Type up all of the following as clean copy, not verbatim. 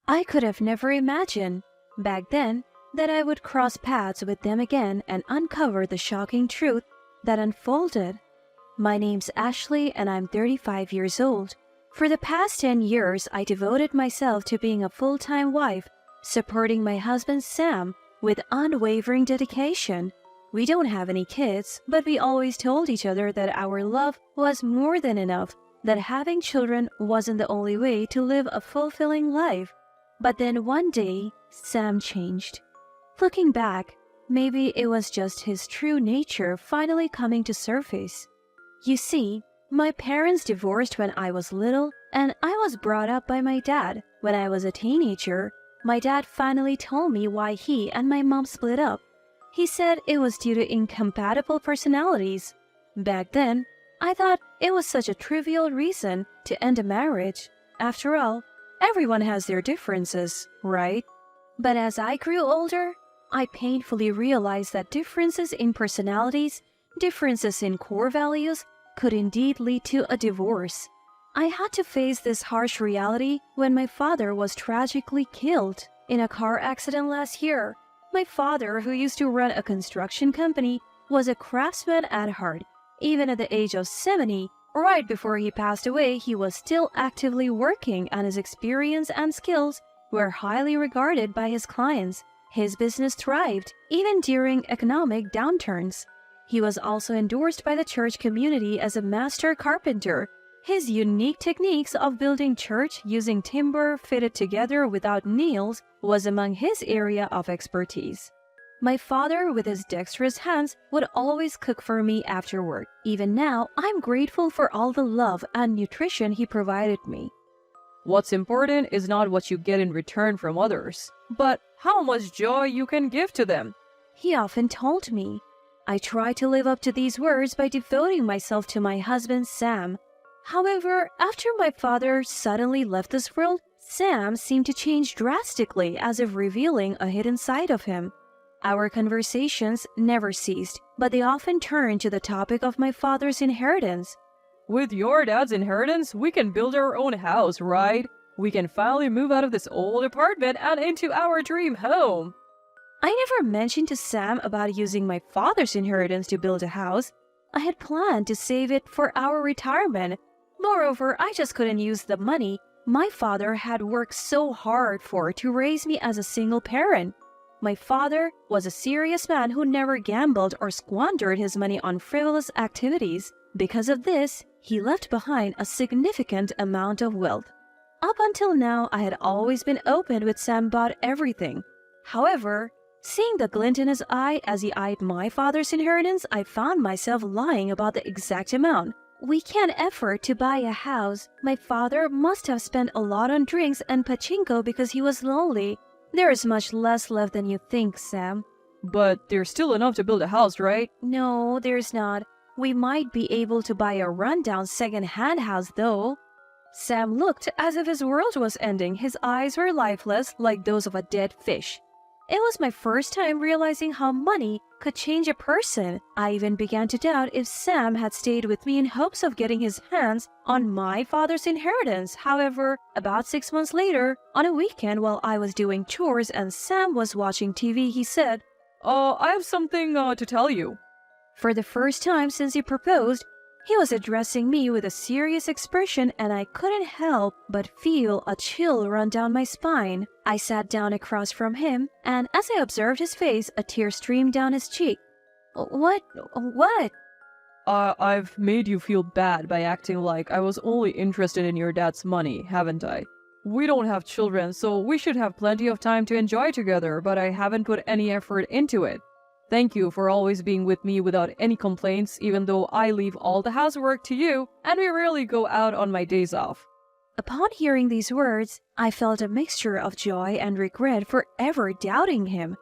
I could have never imagined, back then, that I would cross paths with them again and uncover the shocking truth that unfolded. My name's Ashley and I'm 35 years old. For the past 10 years, I devoted myself to being a full-time wife, supporting my husband Sam with unwavering dedication. We don't have any kids, but we always told each other that our love was more than enough, that having children wasn't the only way to live a fulfilling life. But then one day, Sam changed. Looking back, maybe it was just his true nature finally coming to surface. You see, my parents divorced when I was little, and I was brought up by my dad. When I was a teenager, my dad finally told me why he and my mom split up. He said it was due to incompatible personalities. Back then, I thought it was such a trivial reason to end a marriage. After all, everyone has their differences, right? But as I grew older, I painfully realized that differences in personalities, differences in core values, could indeed lead to a divorce. I had to face this harsh reality when my father was tragically killed in a car accident last year. My father, who used to run a construction company, was a craftsman at heart. Even at the age of 70, right before he passed away, he was still actively working, and his experience and skills were highly regarded by his clients. His business thrived, even during economic downturns. He was also endorsed by the church community as a master carpenter. His unique techniques of building church using timber fitted together without nails was among his area of expertise. My father, with his dexterous hands, would always cook for me after work. Even now, I'm grateful for all the love and nutrition he provided me. What's important is not what you get in return from others, but how much joy you can give to them, he often told me. I try to live up to these words by devoting myself to my husband Sam. However, after my father suddenly left this world, Sam seemed to change drastically, as if revealing a hidden side of him. Our conversations never ceased, but they often turned to the topic of my father's inheritance. With your dad's inheritance, we can build our own house, right? We can finally move out of this old apartment and into our dream home. I never mentioned to Sam about using my father's inheritance to build a house. I had planned to save it for our retirement. Moreover, I just couldn't use the money my father had worked so hard for to raise me as a single parent. My father was a serious man who never gambled or squandered his money on frivolous activities. Because of this, he left behind a significant amount of wealth. Up until now, I had always been open with Sam about everything. However, seeing the glint in his eye as he eyed my father's inheritance, I found myself lying about the exact amount. We can't afford to buy a house. My father must have spent a lot on drinks and pachinko because he was lonely. There is much less left than you think, Sam. But there's still enough to build a house, right? No, there's not. We might be able to buy a rundown second-hand house, though. Sam looked as if his world was ending. His eyes were lifeless, like those of a dead fish. It was my first time realizing how money could change a person. I even began to doubt if Sam had stayed with me in hopes of getting his hands on my father's inheritance. However, about 6 months later, on a weekend while I was doing chores and Sam was watching TV, he said, I have something to tell you. For the first time since he proposed, he was addressing me with a serious expression, and I couldn't help but feel a chill run down my spine. I sat down across from him, and as I observed his face, a tear streamed down his cheek. What? I've made you feel bad by acting like I was only interested in your dad's money, haven't I? We don't have children, so we should have plenty of time to enjoy together, but I haven't put any effort into it. Thank you for always being with me without any complaints, even though I leave all the housework to you, and we rarely go out on my days off. Upon hearing these words, I felt a mixture of joy and regret for ever doubting him.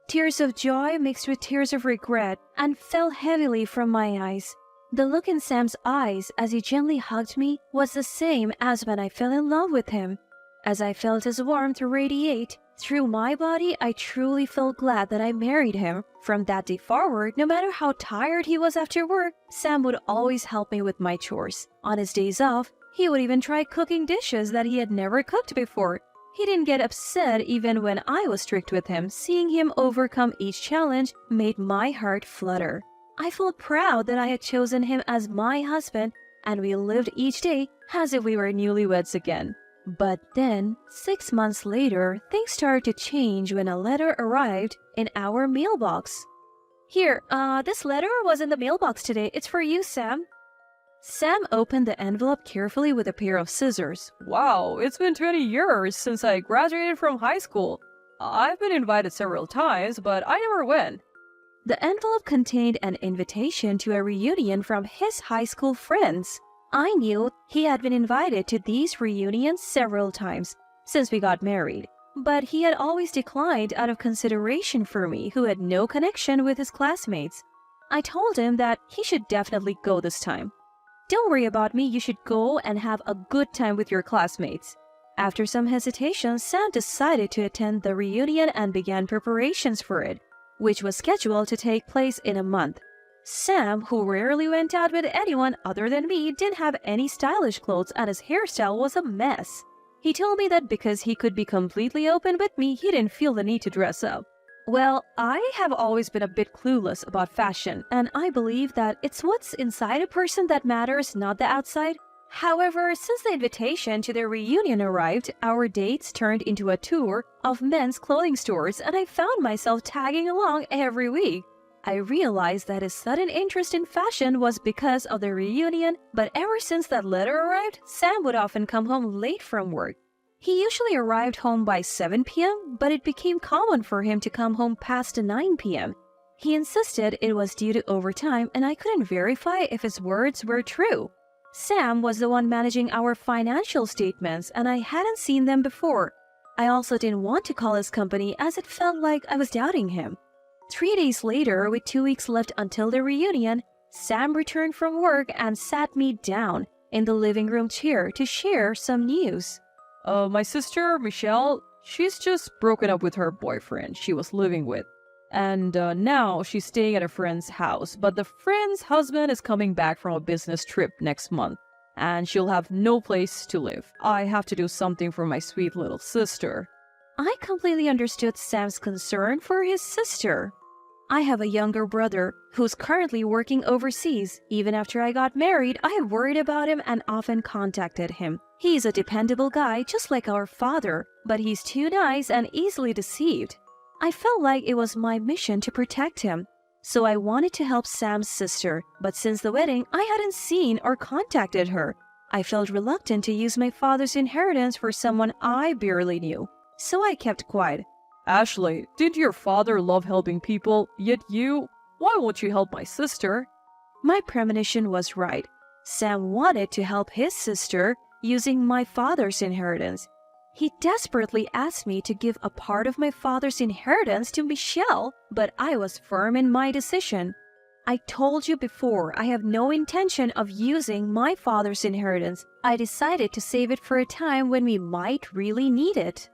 Tears of joy mixed with tears of regret and fell heavily from my eyes. The look in Sam's eyes as he gently hugged me was the same as when I fell in love with him. As I felt his warmth radiate through my body, I truly felt glad that I married him. From that day forward, no matter how tired he was after work, Sam would always help me with my chores. On his days off, he would even try cooking dishes that he had never cooked before. He didn't get upset even when I was strict with him. Seeing him overcome each challenge made my heart flutter. I felt proud that I had chosen him as my husband, and we lived each day as if we were newlyweds again. But then, 6 months later, things started to change when a letter arrived in our mailbox. Here, this letter was in the mailbox today. It's for you, Sam. Sam opened the envelope carefully with a pair of scissors. Wow, it's been 20 years since I graduated from high school. I've been invited several times, but I never went. The envelope contained an invitation to a reunion from his high school friends. I knew he had been invited to these reunions several times since we got married, but he had always declined out of consideration for me, who had no connection with his classmates. I told him that he should definitely go this time. Don't worry about me, you should go and have a good time with your classmates. After some hesitation, Sam decided to attend the reunion and began preparations for it, which was scheduled to take place in a month. Sam, who rarely went out with anyone other than me, didn't have any stylish clothes and his hairstyle was a mess. He told me that because he could be completely open with me, he didn't feel the need to dress up. Well, I have always been a bit clueless about fashion, and I believe that it's what's inside a person that matters, not the outside. However, since the invitation to the reunion arrived, our dates turned into a tour of men's clothing stores, and I found myself tagging along every week. I realized that his sudden interest in fashion was because of the reunion, but ever since that letter arrived, Sam would often come home late from work. He usually arrived home by 7 p.m., but it became common for him to come home past 9 p.m. He insisted it was due to overtime, and I couldn't verify if his words were true. Sam was the one managing our financial statements, and I hadn't seen them before. I also didn't want to call his company as it felt like I was doubting him. 3 days later, with 2 weeks left until the reunion, Sam returned from work and sat me down in the living room chair to share some news. My sister, Michelle, she's just broken up with her boyfriend she was living with. And now she's staying at a friend's house, but the friend's husband is coming back from a business trip next month, and she'll have no place to live. I have to do something for my sweet little sister. I completely understood Sam's concern for his sister. I have a younger brother who's currently working overseas. Even after I got married, I worried about him and often contacted him. He's a dependable guy, just like our father, but he's too nice and easily deceived. I felt like it was my mission to protect him, so I wanted to help Sam's sister, but since the wedding, I hadn't seen or contacted her. I felt reluctant to use my father's inheritance for someone I barely knew, so I kept quiet. Ashley, did your father love helping people, yet why won't you help my sister? My premonition was right. Sam wanted to help his sister using my father's inheritance. He desperately asked me to give a part of my father's inheritance to Michelle, but I was firm in my decision. I told you before, I have no intention of using my father's inheritance. I decided to save it for a time when we might really need it.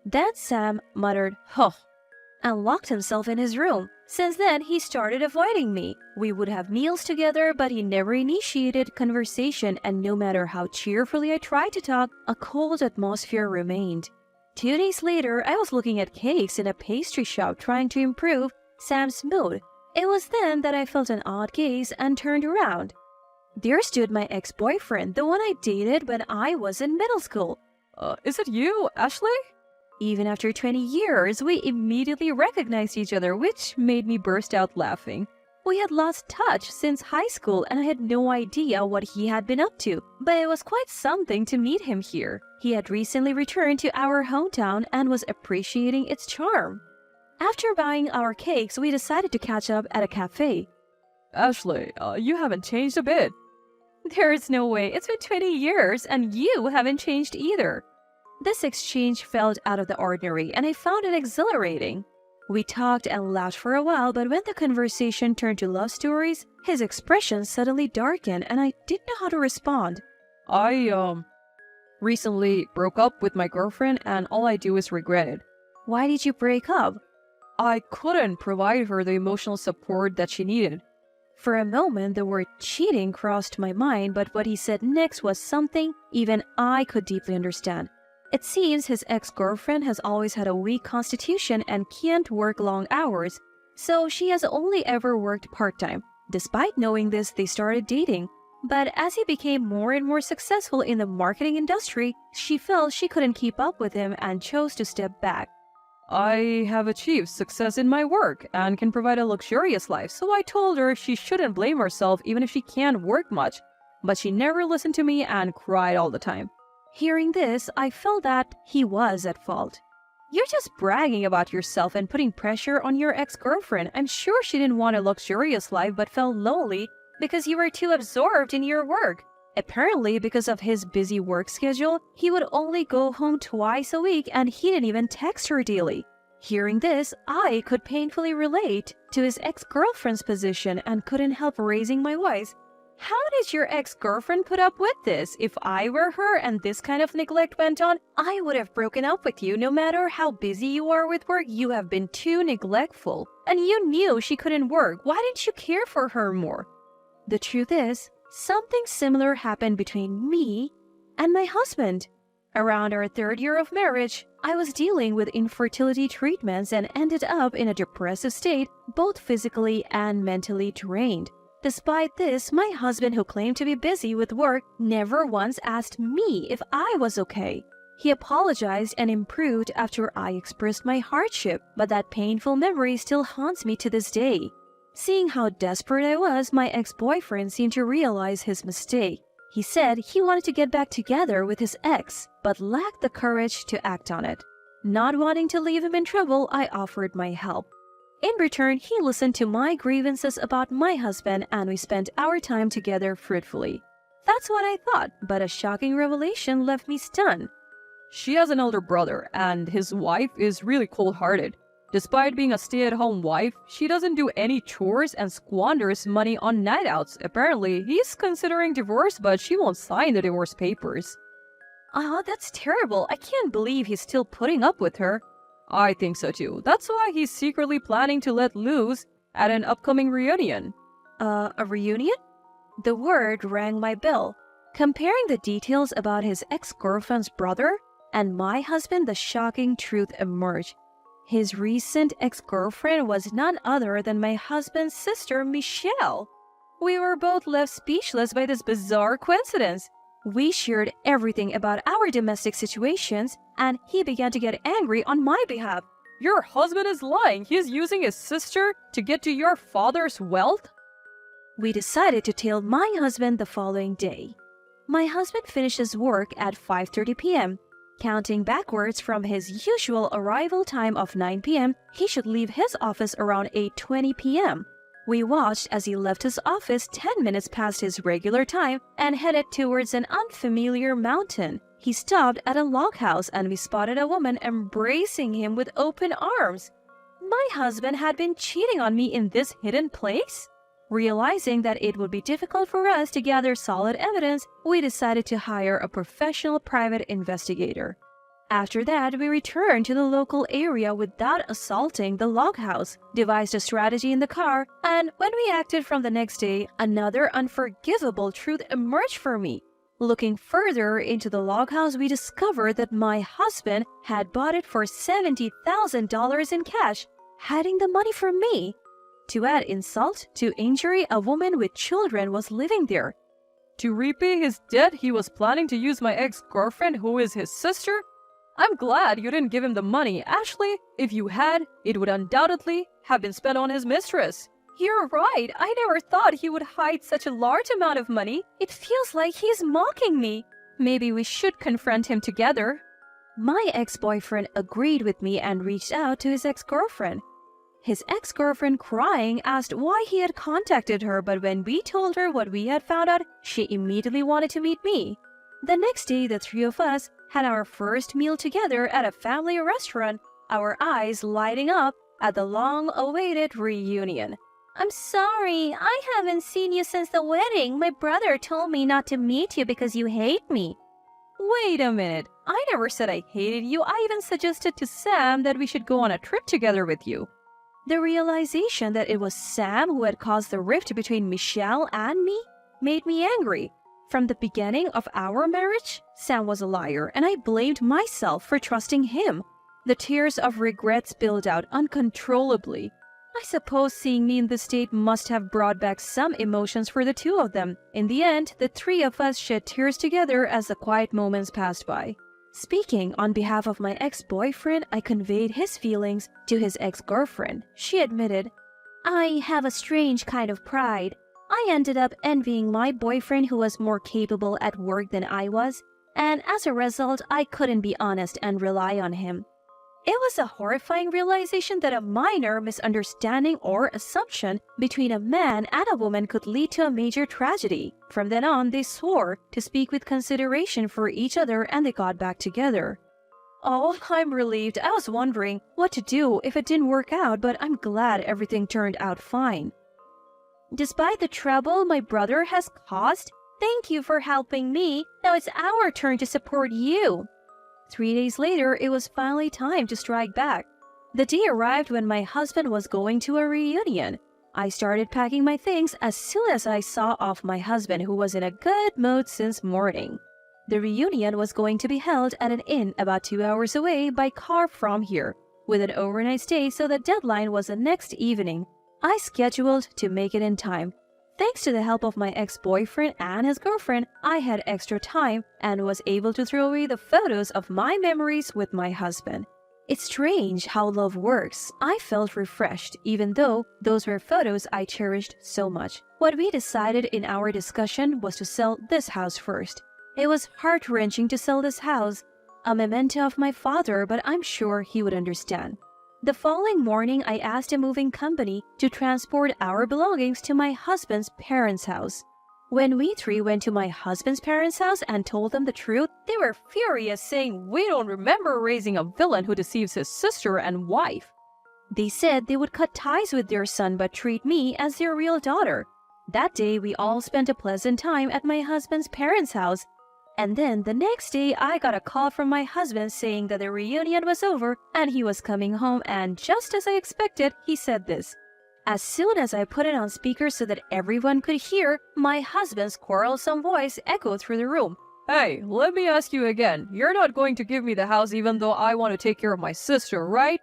Then Sam muttered, "Huh," and locked himself in his room. Since then, he started avoiding me. We would have meals together, but he never initiated conversation, and no matter how cheerfully I tried to talk, a cold atmosphere remained. 2 days later, I was looking at cakes in a pastry shop trying to improve Sam's mood. It was then that I felt an odd gaze and turned around. There stood my ex-boyfriend, the one I dated when I was in middle school. Is it you, Ashley? Even after 20 years, we immediately recognized each other, which made me burst out laughing. We had lost touch since high school, and I had no idea what he had been up to, but it was quite something to meet him here. He had recently returned to our hometown and was appreciating its charm. After buying our cakes, we decided to catch up at a cafe. Ashley, you haven't changed a bit. There is no way. It's been 20 years, and you haven't changed either. This exchange felt out of the ordinary, and I found it exhilarating. We talked and laughed for a while, but when the conversation turned to love stories, his expression suddenly darkened, and I didn't know how to respond. I, recently broke up with my girlfriend, and all I do is regret it. Why did you break up? I couldn't provide her the emotional support that she needed. For a moment, the word cheating crossed my mind, but what he said next was something even I could deeply understand. It seems his ex-girlfriend has always had a weak constitution and can't work long hours, so she has only ever worked part-time. Despite knowing this, they started dating. But as he became more and more successful in the marketing industry, she felt she couldn't keep up with him and chose to step back. I have achieved success in my work and can provide a luxurious life, so I told her she shouldn't blame herself even if she can't work much. But she never listened to me and cried all the time. Hearing this, I felt that he was at fault. You're just bragging about yourself and putting pressure on your ex-girlfriend. I'm sure she didn't want a luxurious life but felt lonely because you were too absorbed in your work. Apparently, because of his busy work schedule, he would only go home twice a week and he didn't even text her daily. Hearing this, I could painfully relate to his ex-girlfriend's position and couldn't help raising my voice. How did your ex-girlfriend put up with this? If I were her and this kind of neglect went on, I would have broken up with you. No matter how busy you are with work, you have been too neglectful. And you knew she couldn't work. Why didn't you care for her more? The truth is, something similar happened between me and my husband. Around our 3rd year of marriage, I was dealing with infertility treatments and ended up in a depressive state, both physically and mentally drained. Despite this, my husband, who claimed to be busy with work, never once asked me if I was okay. He apologized and improved after I expressed my hardship, but that painful memory still haunts me to this day. Seeing how desperate I was, my ex-boyfriend seemed to realize his mistake. He said he wanted to get back together with his ex, but lacked the courage to act on it. Not wanting to leave him in trouble, I offered my help. In return, he listened to my grievances about my husband and we spent our time together fruitfully. That's what I thought, but a shocking revelation left me stunned. She has an older brother, and his wife is really cold-hearted. Despite being a stay-at-home wife, she doesn't do any chores and squanders money on night outs. Apparently, he's considering divorce, but she won't sign the divorce papers. Oh, that's terrible. I can't believe he's still putting up with her. I think so too. That's why he's secretly planning to let loose at an upcoming reunion. A reunion? The word rang my bell. Comparing the details about his ex-girlfriend's brother and my husband, the shocking truth emerged. His recent ex-girlfriend was none other than my husband's sister, Michelle. We were both left speechless by this bizarre coincidence. We shared everything about our domestic situations, and he began to get angry on my behalf. Your husband is lying. He's using his sister to get to your father's wealth? We decided to tell my husband the following day. My husband finishes work at 5:30 p.m. Counting backwards from his usual arrival time of 9 p.m., he should leave his office around 8:20 p.m. We watched as he left his office 10 minutes past his regular time and headed towards an unfamiliar mountain. He stopped at a log house and we spotted a woman embracing him with open arms. My husband had been cheating on me in this hidden place? Realizing that it would be difficult for us to gather solid evidence, we decided to hire a professional private investigator. After that, we returned to the local area without assaulting the log house, devised a strategy in the car, and when we acted from the next day, another unforgivable truth emerged for me. Looking further into the log house, we discovered that my husband had bought it for $70,000 in cash, hiding the money from me. To add insult to injury, a woman with children was living there. To repay his debt, he was planning to use my ex-girlfriend, who is his sister? I'm glad you didn't give him the money, Ashley. If you had, it would undoubtedly have been spent on his mistress. You're right. I never thought he would hide such a large amount of money. It feels like he's mocking me. Maybe we should confront him together. My ex-boyfriend agreed with me and reached out to his ex-girlfriend. His ex-girlfriend, crying, asked why he had contacted her, but when we told her what we had found out, she immediately wanted to meet me. The next day, the three of us had our first meal together at a family restaurant, our eyes lighting up at the long-awaited reunion. I'm sorry, I haven't seen you since the wedding. My brother told me not to meet you because you hate me. Wait a minute. I never said I hated you. I even suggested to Sam that we should go on a trip together with you. The realization that it was Sam who had caused the rift between Michelle and me made me angry. From the beginning of our marriage, Sam was a liar, and I blamed myself for trusting him. The tears of regret spilled out uncontrollably. I suppose seeing me in this state must have brought back some emotions for the two of them. In the end, the three of us shed tears together as the quiet moments passed by. Speaking on behalf of my ex-boyfriend, I conveyed his feelings to his ex-girlfriend. She admitted, "I have a strange kind of pride. I ended up envying my boyfriend who was more capable at work than I was, and as a result, I couldn't be honest and rely on him." It was a horrifying realization that a minor misunderstanding or assumption between a man and a woman could lead to a major tragedy. From then on, they swore to speak with consideration for each other and they got back together. Oh, I'm relieved. I was wondering what to do if it didn't work out, but I'm glad everything turned out fine. Despite the trouble my brother has caused, thank you for helping me. Now it's our turn to support you. 3 days later, it was finally time to strike back. The day arrived when my husband was going to a reunion. I started packing my things as soon as I saw off my husband, who was in a good mood since morning. The reunion was going to be held at an inn about 2 hours away by car from here, with an overnight stay, so the deadline was the next evening. I scheduled to make it in time. Thanks to the help of my ex-boyfriend and his girlfriend, I had extra time and was able to throw away the photos of my memories with my husband. It's strange how love works. I felt refreshed, even though those were photos I cherished so much. What we decided in our discussion was to sell this house first. It was heart-wrenching to sell this house, a memento of my father, but I'm sure he would understand. The following morning, I asked a moving company to transport our belongings to my husband's parents' house. When we three went to my husband's parents' house and told them the truth, they were furious, saying, "We don't remember raising a villain who deceives his sister and wife." They said they would cut ties with their son but treat me as their real daughter. That day, we all spent a pleasant time at my husband's parents' house. And then the next day, I got a call from my husband saying that the reunion was over and he was coming home, and just as I expected, he said this. As soon as I put it on speaker so that everyone could hear, my husband's quarrelsome voice echoed through the room. "Hey, let me ask you again. You're not going to give me the house even though I want to take care of my sister, right?"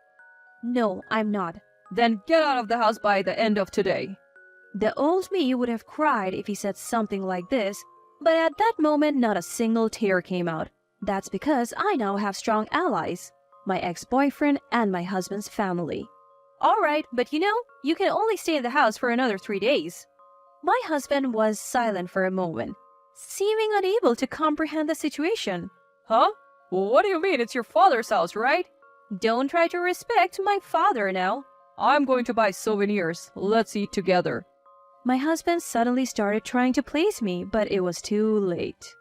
"No, I'm not." "Then get out of the house by the end of today." The old me would have cried if he said something like this, but at that moment not a single tear came out. That's because I now have strong allies, my ex-boyfriend and my husband's family. "All right, but you can only stay in the house for another 3 days." My husband was silent for a moment, seeming unable to comprehend the situation. "Huh? What do you mean? It's your father's house, right?" "Don't try to respect my father now." "I'm going to buy souvenirs. Let's eat together." My husband suddenly started trying to please me, but it was too late.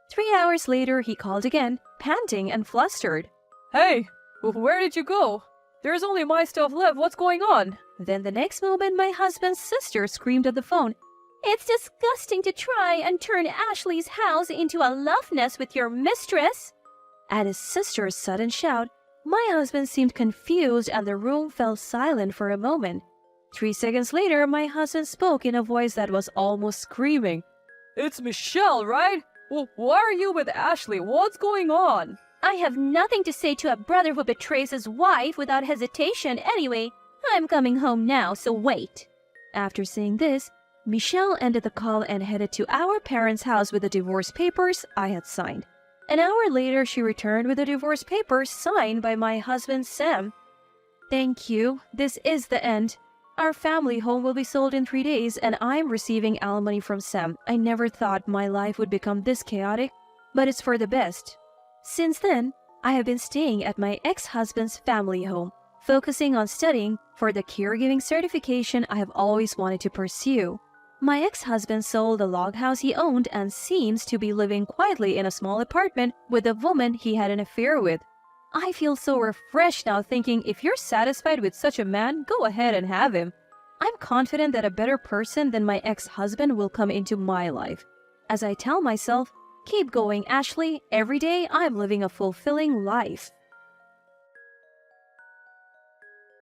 3 hours later, he called again, panting and flustered. "Hey, where did you go? There's only my stuff left. What's going on?" Then the next moment, my husband's sister screamed at the phone, "It's disgusting to try and turn Ashley's house into a love nest with your mistress." At his sister's sudden shout, my husband seemed confused and the room fell silent for a moment. 3 seconds later, my husband spoke in a voice that was almost screaming. "It's Michelle, right? Why are you with Ashley? What's going on?" "I have nothing to say to a brother who betrays his wife without hesitation anyway. I'm coming home now, so wait." After saying this, Michelle ended the call and headed to our parents' house with the divorce papers I had signed. An hour later, she returned with the divorce papers signed by my husband, Sam. "Thank you. This is the end. Our family home will be sold in 3 days, and I'm receiving alimony from Sam. I never thought my life would become this chaotic, but it's for the best." Since then, I have been staying at my ex-husband's family home, focusing on studying for the caregiving certification I have always wanted to pursue. My ex-husband sold the log house he owned and seems to be living quietly in a small apartment with a woman he had an affair with. I feel so refreshed now, thinking if you're satisfied with such a man, go ahead and have him. I'm confident that a better person than my ex-husband will come into my life. As I tell myself, keep going, Ashley. Every day I'm living a fulfilling life.